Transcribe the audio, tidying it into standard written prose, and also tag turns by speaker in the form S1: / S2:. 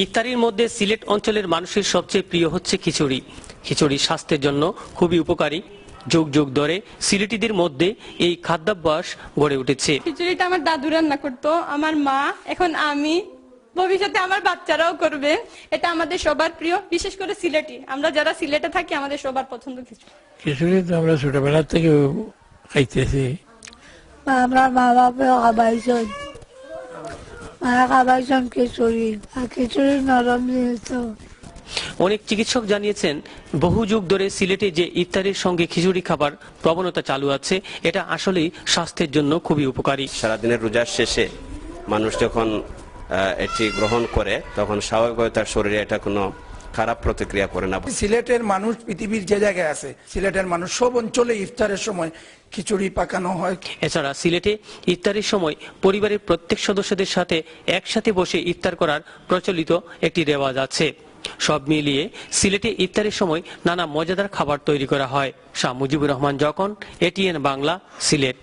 S1: ইফতারির মধ্যে সিলেট অঞ্চলের মানুষের সবচেয়ে প্রিয় হচ্ছে খিচুড়ি। খিচুড়ি স্বাস্থ্যের জন্য খুবই উপকারী। যুগ যুগ ধরে সিলেটিদের মধ্যে এই খাদ্যাভ্যাস গড়ে উঠেছে।
S2: খিচুড়িটা আমার দাদু রান্না করতো, আমার মা, এখন আমি, ভবিষ্যতে আমার বাচ্চারাও করবে। এটা আমাদের সবার প্রিয়, বিশেষ করে সিলেটি। আমরা যারা সিলেটে থাকি আমাদের সবার পছন্দ খিচুড়ি।
S3: খিচুড়ি তো আমরা ছোটবেলা থেকে খাইতেছি।
S4: আমরা মা বাবা খাবাইছেন, খাবাইছেন খিচুড়ি, আর খিচুড়ি নরম জিনিস তো।
S1: অনেক চিকিৎসক জানিয়েছেন, বহু যুগ ধরে সিলেটে যে ইফতারির সঙ্গে খিচুড়ি খাবার প্রবণতা চালু আছে, এটা আসলেই স্বাস্থ্যের জন্য খুবই উপকারী।
S5: সারাদিনের রোজার শেষে মানুষ যখন এটি গ্রহণ করে তখন স্বাভাবিকভাবে তার শরীরে এটা কোনো খারাপ প্রতিক্রিয়া করে না।
S6: সিলেটের মানুষ পৃথিবীর যে জায়গায় আছে, সিলেটের মানুষ সব অঞ্চলে ইফতারের সময় খিচুড়ি পাকানো হয়।
S1: এছাড়া সিলেটে ইফতারের সময় পরিবারের প্রত্যেক সদস্যদের সাথে একসাথে বসে ইফতার করার প্রচলিত একটি রেওয়াজ আছে। সব মিলিয়ে সিলেটে ইফতারের সময় নানা মজাদার খাবার তৈরি করা হয়। শাহ মুজিবুর রহমান, যখন, এটিএন বাংলা, সিলেট।